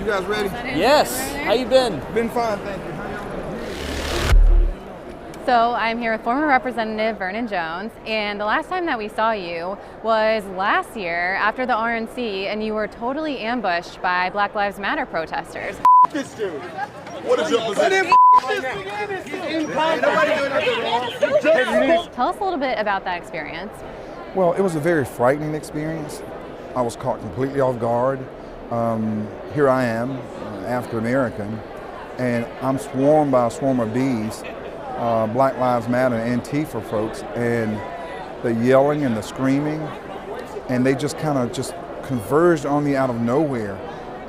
You guys ready? Yes. How you been? Been fine, thank you. So I'm here with former Representative Vernon Jones, and the last time that we saw you was last year after the RNC, and you were totally ambushed by Black Lives Matter protesters. This dude. What is your position? Tell us a little bit about that experience. Well, it was a very frightening experience. I was caught completely off guard. Here I am, African American, and I'm swarmed by a swarm of bees, Black Lives Matter and Antifa folks, and the yelling and the screaming, and they just kind of just converged on me out of nowhere.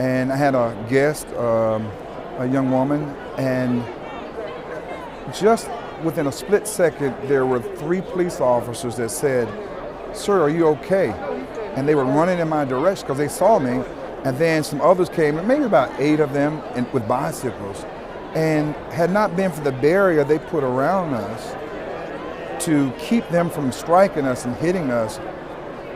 And I had a guest, a young woman, and just within a split second, there were 3 police officers that said, "Sir, are you okay?" And they were running in my direction because they saw me. And then some others came, maybe about 8 of them with bicycles. And had not been for the barrier they put around us to keep them from striking us and hitting us,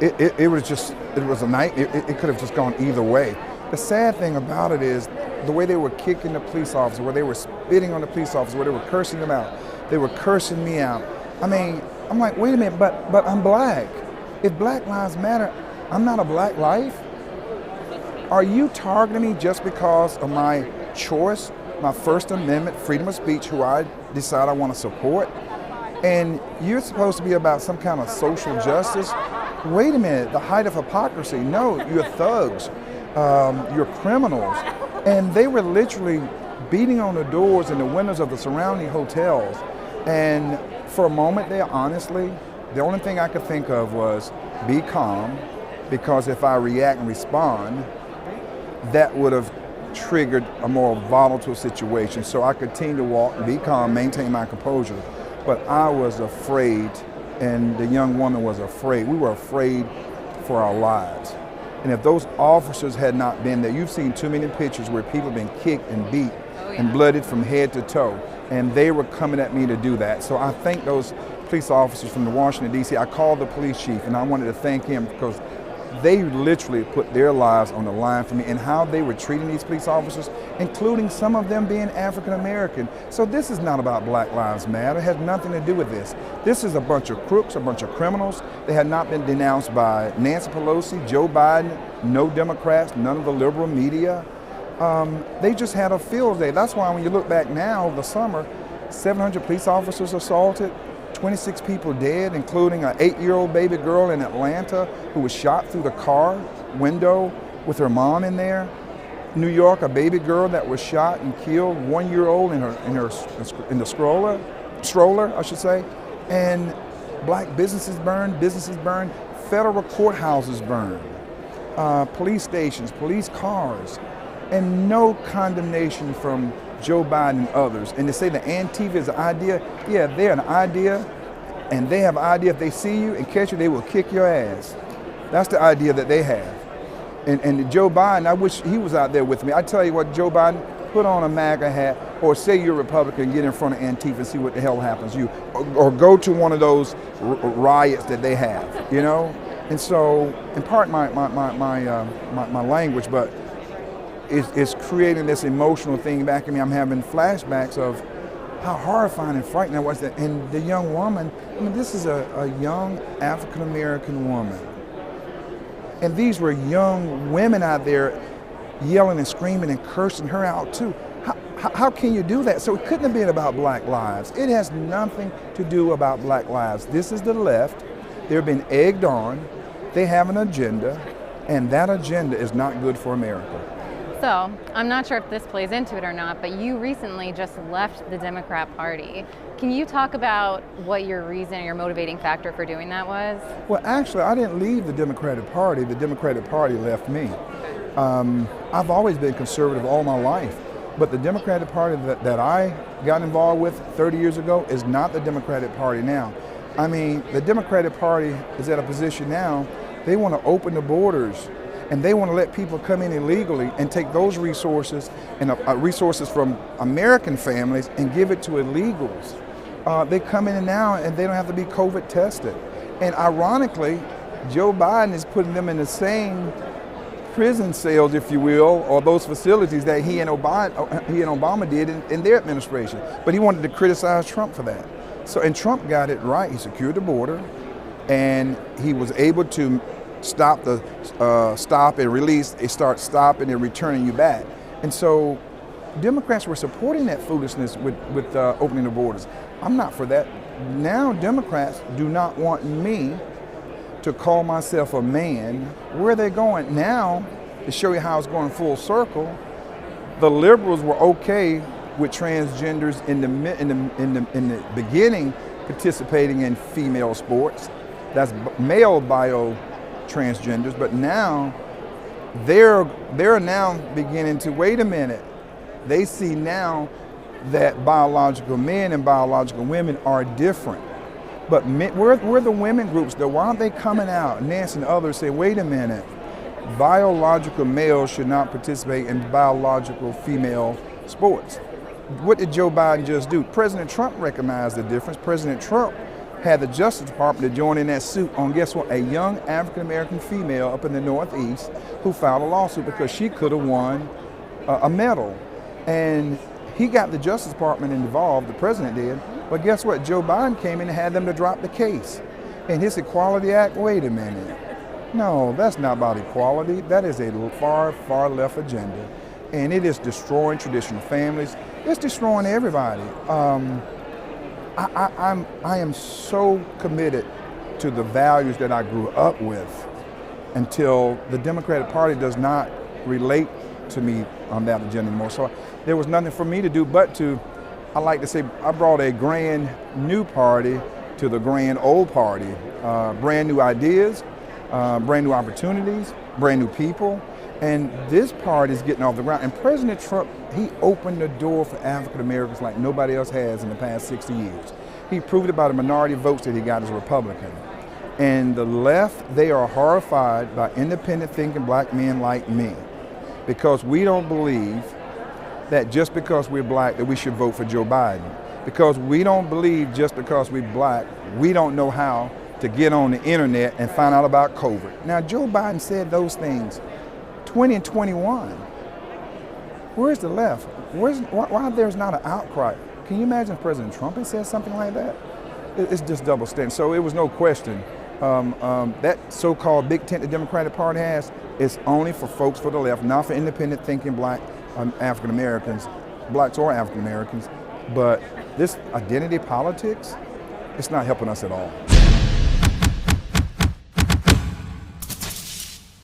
it was a night. It could have just gone either way. The sad thing about it is the way they were kicking the police officer, where they were spitting on the police officer, where they were cursing them out. They were cursing me out. I mean, I'm like, wait a minute, but I'm black. If Black Lives Matter, I'm not a black life. Are you targeting me just because of my choice, my First Amendment, freedom of speech, who I decide I want to support? And you're supposed to be about some kind of social justice? Wait a minute, the height of hypocrisy. No, you're thugs, you're criminals. And they were literally beating on the doors and the windows of the surrounding hotels. And for a moment there, honestly, the only thing I could think of was be calm, because if I react and respond, that would have triggered a more volatile situation. So I continued to walk, be calm, maintain my composure. But I was afraid, and the young woman was afraid. We were afraid for our lives. And if those officers had not been there, you've seen too many pictures where people have been kicked and beat and blooded from head to toe. And they were coming at me to do that. So I thank those police officers from the Washington, D.C. I called the police chief, and I wanted to thank him because they literally put their lives on the line for me, and how they were treating these police officers, including some of them being African American. So this is not about Black Lives Matter. It has nothing to do with this. This is a bunch of crooks, a bunch of criminals. They had not been denounced by Nancy Pelosi, Joe Biden, no Democrats, none of the liberal media. They just had a field day. That's why when you look back now, the summer, 700 police officers assaulted, 26 people dead, including an 8-year-old baby girl in Atlanta who was shot through the car window with her mom in there. New York, a baby girl that was shot and killed, 1-year-old in the stroller, I should say. And black businesses burned, federal courthouses burned, police stations, police cars, and no condemnation from Joe Biden and others. And to say that Antifa is an idea, yeah, they're an idea, and they have an idea. If they see you and catch you, they will kick your ass. That's the idea that they have. And Joe Biden, I wish he was out there with me. I tell you what, Joe Biden, put on a MAGA hat, or say you're a Republican, get in front of Antifa and see what the hell happens to you, or go to one of those riots that they have, you know? And so, in part my language, but it's creating this emotional thing back in me. I'm having flashbacks of how horrifying and frightening that was. And the young woman, I mean, this is a young African-American woman. And these were young women out there yelling and screaming and cursing her out too. How can you do that? So it couldn't have been about Black lives. It has nothing to do about Black lives. This is the left. They've been egged on. They have an agenda, and that agenda is not good for America. So, I'm not sure if this plays into it or not, but you recently just left the Democrat Party. Can you talk about what your reason, your motivating factor for doing that was? Well, actually, I didn't leave the Democratic Party. The Democratic Party left me. I've always been conservative all my life, but the Democratic Party that I got involved with 30 years ago is not the Democratic Party now. I mean, the Democratic Party is at a position now, they want to open the borders, and they want to let people come in illegally and take those resources and resources from American families and give it to illegals. They come in now and they don't have to be COVID tested. And ironically, Joe Biden is putting them in the same prison cells, if you will, or those facilities that he and Obama did in their administration. But he wanted to criticize Trump for that. So, and Trump got it right. He secured the border, and he was able to stop and release. They start stopping and returning you back. And so, Democrats were supporting that foolishness with opening the borders. I'm not for that. Now, Democrats do not want me to call myself a man. Where are they going now? To show you how it's going full circle, the liberals were okay with transgenders in the beginning participating in female sports. That's male bio transgenders, but now they're now beginning to wait a minute. They see now that biological men and biological women are different. But where the women groups, though, why aren't they coming out? Nancy and others say, wait a minute, biological males should not participate in biological female sports. What did Joe Biden just do? President Trump recognized the difference. President Trump had the Justice Department to join in that suit on, guess what, a young African-American female up in the Northeast who filed a lawsuit because she could have won a medal. And he got the Justice Department involved, the president did, but guess what? Joe Biden came in and had them to drop the case. And his Equality Act, wait a minute. No, that's not about equality. That is a far, far left agenda. And it is destroying traditional families. It's destroying everybody. I am so committed to the values that I grew up with until the Democratic Party does not relate to me on that agenda anymore. So there was nothing for me to do but to, I like to say, I brought a grand new party to the grand old party. Brand new ideas, brand new opportunities, brand new people. And this party is getting off the ground. And President Trump, he opened the door for African Americans like nobody else has in the past 60 years. He proved it by the minority votes that he got as a Republican. And the left, they are horrified by independent thinking black men like me, because we don't believe that just because we're black that we should vote for Joe Biden. Because we don't believe just because we're black, we don't know how to get on the internet and find out about COVID. Now, Joe Biden said those things 20 and 21. Where's the left? Why there's not an outcry? Can you imagine if President Trump had said something like that? It's just double standard. So it was no question. That so-called big tent the Democratic Party has is only for folks for the left, not for independent thinking black African Americans, blacks or African Americans. But this identity politics, it's not helping us at all.